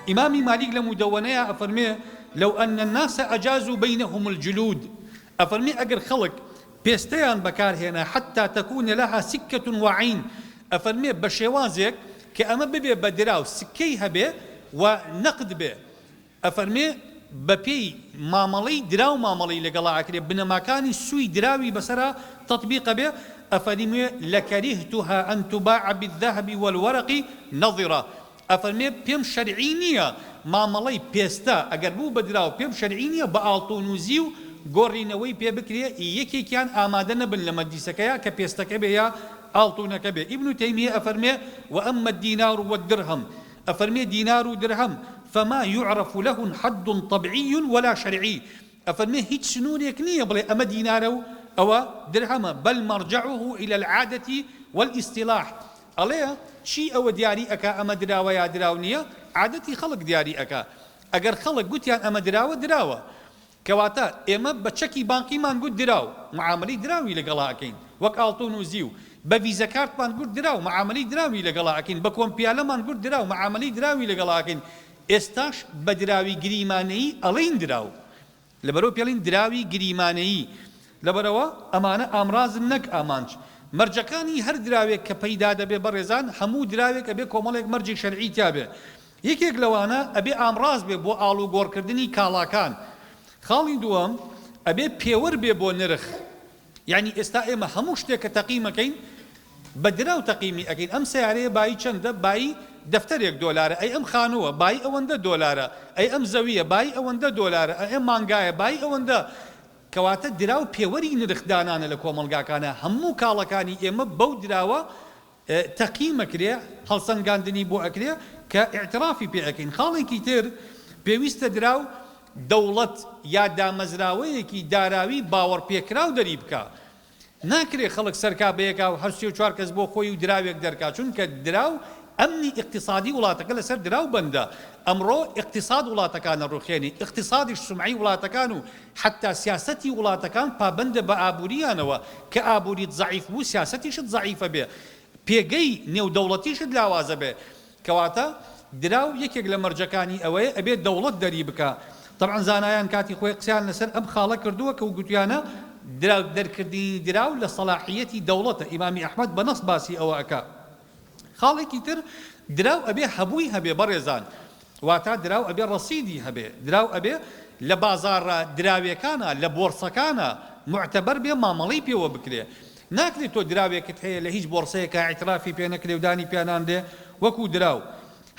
إمامي مالك لمدونية أفرمي لو أن الناس أجازوا بينهم الجلود أفرمي أجر خلق بيستيان بكار هنا حتى تكون لها سكة وعين أفرمي بشوازك كأما ببي بدراو سكي هبه ونقد به أفرمي ببي ماملي دراو ماملي لقلا أكري بنما كان السوي دراوي بسرا تطبيق به أفرمي لكرهتها أن تباع بالذهب والورق نظرة أفرمي بيم شرعينية ماملي بيستا أقربو بدراو بيم شرعينية بألطونوزيو گۆڕینەوەی پێ بکرێ یەکێکیان ئامادە نەبن لە مەجلیسەکەیە کە پێستەکە بێ یا ئاڵتوونەکە بێ ئیبن تەیمیە ئەفەرمێ وأما الدينار والدرهم ئەفەرمێ دینار و درهم فما يعرف له حد طبيعي ولا شرعي ئەفەرمێ هیچ سنوورێک نییە بڵێ ئەمە دینارە و ئەوە درهمە بل مرجعه إلى العادة والاصطلاح ئەڵێ چی ئەوە دیاری ئەکا ئەمە دراوە یا دراو نییە عادەتی خەڵک دیاری ئەکا ئەگەر خەڵک گوتیان ئەمە دراوە کەواتە ئێمە بە چەکی بانقیمان گوت دراو معاملەی دراوی لەگەڵا ئەکەین وەک ئاڵتۆن و زیو بە ڤیزە کارتمان گوت دراو معاملەی دراوی لەگەڵا ئەکەین بە کۆمپیالەمان گوت دراو معاملەی دراوی لەگەڵا ئەکەین ئێستاش بە دراوی گریمانەیی ئەڵێین دراو لەبەرەوە پێڵین دراوی گریمانەیی لەبەرەوە ئەمانە ئامرازن نەک ئامانج مەرجەکانی هەر دراوێک کە پەیدا دەبێ بەڕێزان هەموو دراوێک ئەبێ کۆمەڵێک مەرجی شەرعی تیا بێ یەکێک لەوانە ئەبێ ئامراز بێ بۆ ئاڵوگۆڕکردنی کاڵاکان خاڵی دووەم ئەبێ پێوەەر بێ بۆ نرخ یعنی ئێستا ئێمە هەموو شتێککە تەقیمەکەین بە دراو تەقیمی ئەکەین ئەم سیارەیە بای چەندە بای دەفتەرێک دۆلارە ئەی ئەم خانووە بای ئەوەندە دۆلارە ئەی ئەم زەویە بای ئەوەندە دۆلارە ئەی ئەم مانگایە بای ئەوەندە کەواتە دراو پێوەری نرخدانانە لە کۆمەلگاکانە هەموو کاڵەکانی ئێمە بەو دراوە تەقیمەکرێ هەڵسەنگاندنی بۆ ئەکرێ کە ئیعترافی پێ ئەکەین خاڵێکی تر پێویستە دراو دەوڵەت یا دامەزراوەیەکی داراوی باوەڕ پێکراو دەری بکە ناکرێ خەڵک سەرکا بەیەکا و 84 کەس بۆ خۆی و دراوێک دەرکا چونکە دراو ئەمنی اقتصادی وڵاتەکە لەسەر دراو بەندە ئەمڕۆ اقتصاد وڵاتەکانە ڕوخێنی اقتصادیش سمعی وڵاتەکان و حتا سیاسەتی وڵاتەکان پابەندە بە ئابووریانەوە کە ئابووریت ضعیف بوو سیاسەتیشت ضعیفە بێ پێگەی نێودەوڵەتیشت لاوازە بێ کەواتە دراو یەکێک لە مەرجەکانی ئەوەیە ئەبێت دەوڵەت دەری بکە طبعا زانایان کاتی خۆی قسەیان لەسەر ئەم خاڵە کردووە کە وگوتیانە دەرکردنی دراو لە سەلاحیەتی دەوڵەتە ئیمامی ئەحمەد بە نەس باسی ئەوە ئەکا خاڵێکی تر دراو ئەبێ هەبووی هەبێ بەڕێزان واتە دراو ئەبێ ڕەسیدی هەبێ دراو ئەبێ لە بازاڕە دراویەکانە لە بۆرسەکانە معتەبەر بێ مامەڵەی پێوە بکرێ ناکرێت تۆ دراوێکت هەیە لە هیچ بۆرسەیەکە ئیعترافی پێ نەکرێ و دانی پیانان دێ وەکو دراو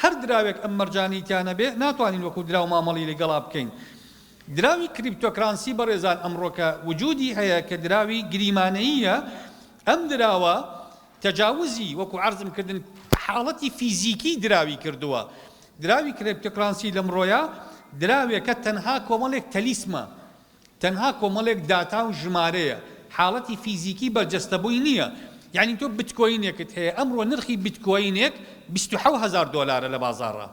هەر دراوێک ئەم مەرجانیتیانە بێ ناتوانین وەکو دراو مامەڵی لەگەڵا بکەین دراوی کریپتۆکرانسی بەڕێزان ئەمڕۆکە وجودی هەیە کە دراوی گریمانەییە ئەم دراوە تەجاوزی وەکو عەرزم کردن حاڵەتی فیزیکی دراوی کردووە دراوی کریپتۆکرانسی لەمڕۆیە دراوێکە تەنها کۆمەڵێک تەلیسمە تەنها کۆمەڵێک داتا و ژمارەیە حاڵەتی فیزیکی بەرجەستەبووی نییە یعنی تۆ بیتکۆینێکت هەیە ئەمڕۆ نرخی بیتکۆینێک 27,000 دۆلارە لە بازاڕە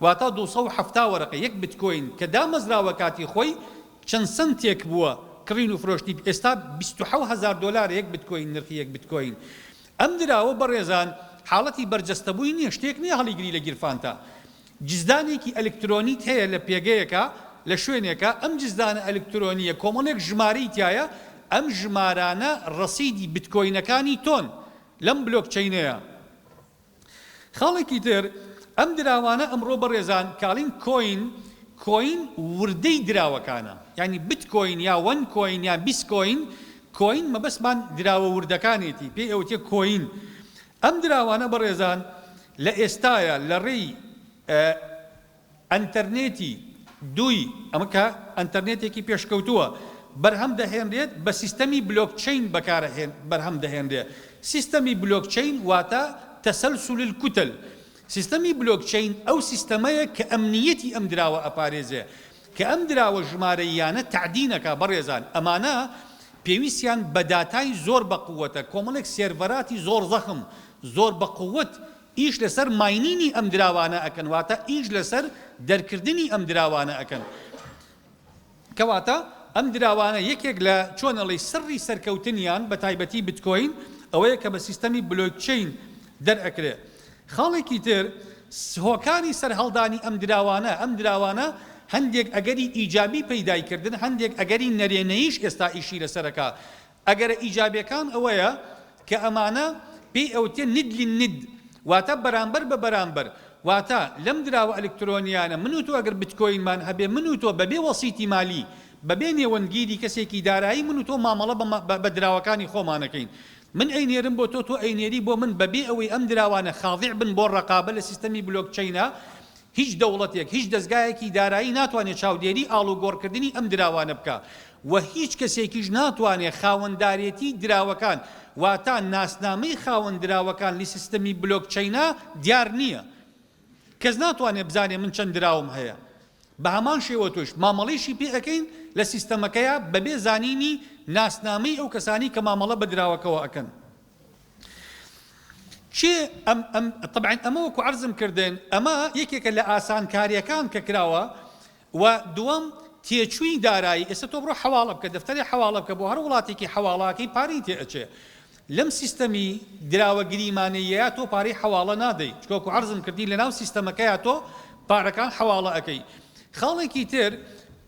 واتە 270 وەرەقە یەک بیتکۆین کە دامەزراوە کاتی خۆی چەند سنتێک بووە کڕین و فرۆشتی ئێستا 27,000 دۆلار یەک بیتکۆین نرخی یەک بیتکۆین ئەم دراوە بەڕێزان حاڵەتی بەرجەستەبووی نییە شتێک نییە هەڵیگری لە گیرفانتە جزدانێکی ئەلکترۆنیت هەیە لە پێگەیەکە لە شوێنێکە ئەم جزدانە ئەلکترۆنیە کۆمەڵێک ژمارەی تایە ئەم ژمارانە ڕەسیدی بیتکۆینەکانی تۆن لەم بلۆکچەینەیە خاڵێکی تر ئەم دراوانە ئەمڕۆ بەڕێزان کاڵین کۆین وردەی دراوەکانە یعنی بیتکۆین یا وەن کۆین یا 20 کۆین مەبەستمان دراوە وردەکانێتی پێی ئەوتێ کۆین ئەم دراوانە بەڕێزان لە ئێستایە لە ڕێی ئەنتەرنێتی دووی ئەمە کە ئەنتەرنێتێکی پێشکەوتووە بەرهەم دەهێنرێت بە سیستەمی بلۆکچین بەرهەم دەهێنرێت سیستەمی بلۆکچین واتە تەسەلسل الکتل سیستەمی بلۆکچین ئەو سیستەمەیە کە ئەمنیەتی ئەم دراوە ئەپارێزێ کە ئەم دراوە ژمارەیانە تعدینەکە بەڕێزان ئەمانە پێویستیان بە داتای زۆر بە قووەتە کۆمەڵێک سێرڤەراتی زۆر زەخم زۆر بە قووت ئیش لەسەر ماینینی ئەم دراوانە ئەکەن واتە ئیش لەسەر دەرکردنی ئەم دراوانە ئەکەن کەواتە ئەم دراوانە یەکێک لە چۆنەڵی سڕی سەرکەوتنیان بە تایبەتی بیتکۆین ئەوەیە کە بە سیستەمی بلۆکچین دەرئەکرێ خاڵێکی تر هۆکانی سەر هەڵدانی ئەم دراوانە هەندێک ئەگەری ئیجابی پەیدایکردن هەندێک ئەگەری نەرێنەیش ئێستا ئیشی لەسەرەکە ئەگەرە ئیجابیەکان ئەوەیە کە ئەمانە پێی ئەوتێ ند للند واتە بەرامبەر بە بەرامبەر واتە لەم دراوە ئەلکترۆنیانە من و تۆ ئەگەر بتکۆینمان هەبێ من و تۆ بەبێ وەسیتی مالی بەبێ نێوەنگیری کەسێکی دارایی من و تۆ مامەڵە بە دراوەکانی خۆمانەکەین من ئەینێرم بۆ تۆ ئەینێری بۆ من بەبێ ئەوەی ئەم دراوانە خاضع بن بۆ ڕقابە لە سیستەمی بلۆکچینە هیچ دەوڵەتێک هیچ دەستگایەکی دارایی ناتوانێت چاودێری ئاڵوگۆڕکردنی ئەم دراوانە بکە و هیچ کەسێکیش ناتوانێت خاوەنددارێتی دراوەکان واتە ناسنامەی خاوەندراوەکان لی سیستەمی بلۆکچینە دیار نییە کەس ناتوانێت بزانێ من چەند دراوم هەیە بە هەمان شێوە توش مامەڵەیشی پێ ئەەکەین لە سیستەمەکەیە بەبێ زانینی ناسنامەی ئەو کەسانی کە مامەڵە بە دراوەکەەوە ئەکەن طبعا ئەمە وەکو عەرزم کردن ئەمە یەکێکە لە ئاسانکاریەکان کە کراوە و دووەم تێچووی دارایی ئێستا تۆ بڕۆ حەواڵە بکە دەفتەری حەواڵە بکە بۆ هەر وڵاتێکی حەواڵاکەی پارەی تێ ئەچێ لەم سیستەمی دراوەگریمانەیە تۆ پارەی حەواڵە نادەی چکۆکو عەرزم کردی لەناو سیستەمەکەیە تۆ پارەکان حەواڵە ئەەکەی خاڵێکی تر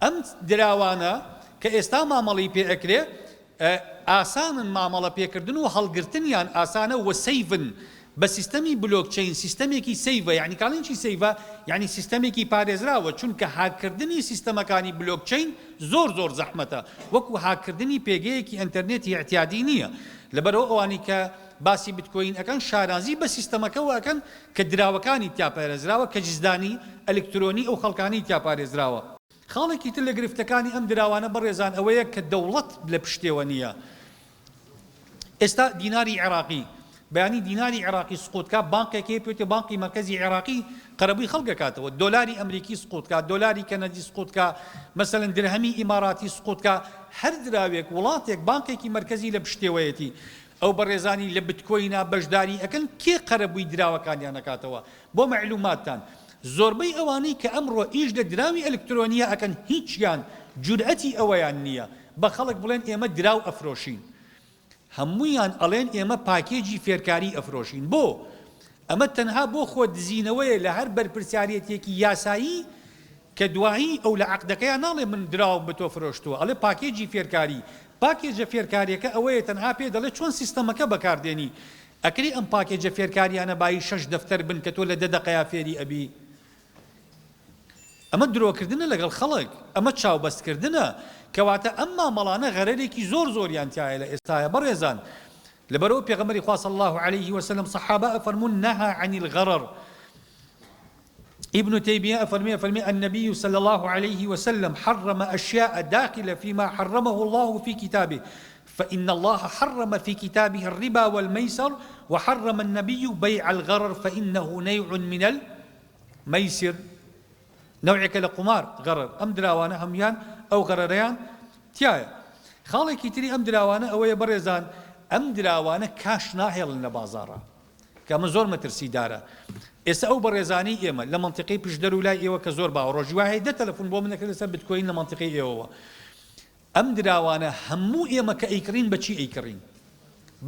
ئەم دراوانە کە ئێستا مامەڵی پێ ئەکرێ ئاسانن مامەڵە پێکردن و هەڵگرتنیان ئاسانە وە سەیڤن بە سیستەمی بلۆکچین سیستەمێکی سەیڤە یعنی کاڵێنی سەیڤە یعنی سیستەمێکی پارێزراوە چونکە هاکردنی سیستەمەکانی بلۆکچین زۆر زەحمەتە وەکو هاکردنی پێگەیەکی ئینتەرنێتی اعتیادی نییە لەبەرەوە ئەوانی کە باسی بتکۆین ئەکەن شارازی بە سیستەمەکەەوە ئەکەن کە دراوەکانی تیاپارێزراوە کە جزدانی ئەلکترۆنی ئەو خەڵکانی تیاپارێزراوە خاڵێکی تر لە گرفتەکانی ئەم دراوانە بەڕێزان ئەوەیە کە دەوڵەت لە پشتێوە نییە ئێستا دیناری عێراقی بەیانی دیناری عێراقی سقوطکە بانکێکی پێوتێ بانکی مرکزی عێراقی قەرەبووی خەڵکەکاتەوە دۆلاری ئەمریکی سقوطکە دۆلاری کەنەدی سقوطکە مەسەلەن درهەمی ئیماراتی سقوطکە هەر دراوێک وڵاتێک بانکێکی مرکزی لە پشتێوەیەتی ئەو بەڕێزانی لە بتکۆینا بەشداری ئەکەن کێ قەرەبووی دراوەکانیان نەکاتەوە بۆ مەعلوماتتان زۆربەی ئەوانەی کە ئەمڕۆ ئیش لە دراوی ئەلکترۆنیە ئەکەن هیچیان جورئەتی ئەوەیان نییە بە خەڵک بڵێن ئێمە دراو ئەفرۆشین هەموویان ئەڵێن ئێمە پاکێجی فێرکاری ئەفرۆشین بۆ ئەمە تەنها بۆ خۆ دزینەوەیە لە هەر بەرپرسیارەتێکی یاسایی کە دوایی ئەو لە عەقدەکەیان ناڵێ من دراوم بە تۆ فرۆشتووە ئەڵێ پاکێجی فێرکاری پاکێجە فێرکاریەکە ئەوەیە تەنها پێ دەڵێ چۆن سیستەمەکە بەکاردێنی ئەکری ئەم پاکێجە فێرکاریانە بای 6 دەفتەر بن کە تۆ لە 10 دقەیە فێری ئەبی ئەمە درۆکردنە لەگەڵ خەڵک ئەمە چاوبەستکردنە کەواتە ئەم مامەڵانە غەرەرێکی زۆریان تایە لە ئێستاە بەڕێزان لەبەرەوە پێغەمبەری خوا صلی الله عليه وسلم صحابە ئەفەرمون نهى عن الغرر ابن تيمية أفرمي النبي صلى الله عليه وسلم حرم أشياء داخلة فيما حرمه الله في كتابه فإن الله حرم في كتابه الربا والميسر وحرم النبي بيع الغرر فإنه نوع من الميسر نوعك لقمار غرر أم دراوانا هميان أو غرريان تيايا خاڵێکی تری ئەم دراوانە ئەوەیە بەڕێزان ئەم دراوانە کاش ناهێڵن لە بازاڕە کە ئەمە زۆر مەترسیدارە ئێستا ئەو بەڕێزانی ئێمە لە منتیقەی پشدەر و لای ئێوە کە زۆر باو ڕۆژی وایە دە تەلەفۆن بۆ منەکە لەسەر بتکۆین لە منتیقەی ئێوەوە ئەم دراوانە هەموو ئێمە کە ئەیکڕین بەچی ئەیکڕین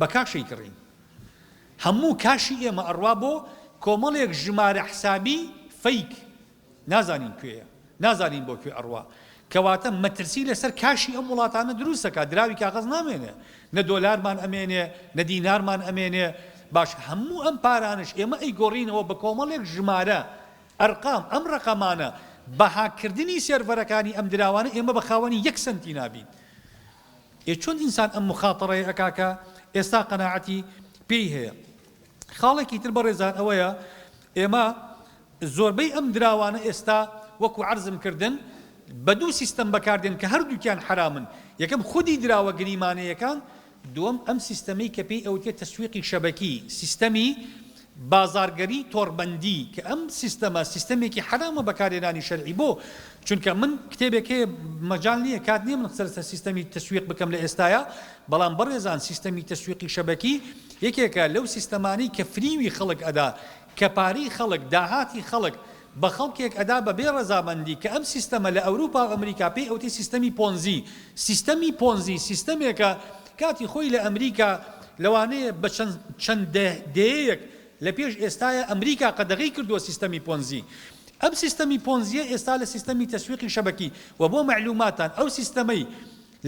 بە کاش ئەیکڕین هەموو کاشی ئێمە ئەڕوا بۆ کۆمەڵێک ژمارە حسابی فەیک نازانین کوێیە نازانین بۆ کوێ ئەڕوا کەواتە مەترسی لەسەر کاشی ئەم وڵاتانە دروستەکە دراوی کاغەز نامێنێ نە دۆلارمان ئەمێنێ نە دینارمان ئەمێنێ باش هەموو ئەم پارانش ئێمە ئەیگۆڕینەوە بە کۆمەڵێک ژمارە ئەرقام ئەم ڕقەمانە بەهاکردنی سێرڤەرەکانی ئەم دراوانە ئێمە بە خاوەنی 1 سنتی نابین چۆن ئینسان ئەم مخاتەڕەیە ئەکاکە ئێستا قەناعەتی پێی هەیە خاڵێکی تر بەڕێزان ئەوەیە ئێمە زۆربەی ئەم دراوانە ئێستا وەکو عەرزم کردن بە دوو سیستەم بەکاردێن کە هەردووکیان حرامن یەکەم خودی دراوە گریمانەیەکان دووەم ئەم سیستەمەی کە پێی ئەوتێت تەسویقی شەبەکی سیستەمی بازارگەری تۆڕبەندی کە ئەم سیستەمە سیستەمێکی حرامە بەکارهێنانی شەرعی بۆ چونکە من کتێبێکەیە مەجال نییە کات نییە من سەرەتا سیستەمی تەسویق بکەم لە ئێستاە بەڵام بەڕێزان سیستەمی تەسویقی شەبەکی یەکێکە لەو سیستەمانەی کە فریوی خەڵک ئەدا کە پارەی خەڵک داهاتی خەڵک بە خەڵکێک ئەدا بە بێ ڕەزامەندی کە ئەم سیستەمە لە ئەوروپا و ئەمریکا پێی ئەوتی سیستەمی پۆنزی سیستەمێکە کاتی خۆی لە ئەمریکا لەوانەیە بە چەند دەیەک لە پێش ئێستاە ئەمریکا قەدەغی کردووە سیستەمی پۆنزی. ئەم سیستەمی پۆنزیە ئێستا لە سیستەمی تەسویقی شەبەکی و بۆ معلوماتان ئەو سیستەمەی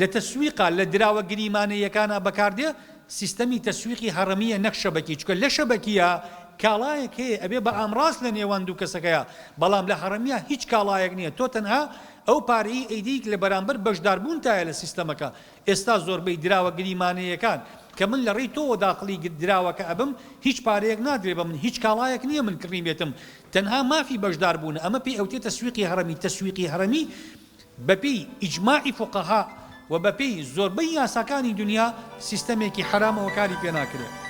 لە تەسویقا لە دراوە گریمانەیەکانە بەکاردێ سیستەمی تەسویقی هەڕەمیە نەک شەبەکی، چکە لە شەبەکیە کاڵایەک هەیە ئەبێ بە ئامڕاست لە نێوان دوو کەسەکەیە، بەڵام لە هەڕەمیە هیچ کاڵایەک نییە، تۆ تەنها ئەو پارەی ئەیدیک لە بەرامبەر بەشداربوون تایە لە سیستەمەکە. ئێستا زۆربەی دراوە گریمانەیەکان کە من لە ڕێی تۆ داخلی دراوەکە ئەبم هیچ پارەیەک نادرێ بە من، هیچ کاڵایەک نییە من کڕیمێتم، تەنها مافی بەشداربوون. ئەمە پێی ئەوتێ تەسویقی هەڕەمی. تەسویقی هەڕەمی بەپێی ئیجماعی فوقەها و بەپێی زۆربەی یاساکانی دنیا سیستەمێکی حرامەوە کاری پێ ناکرێت.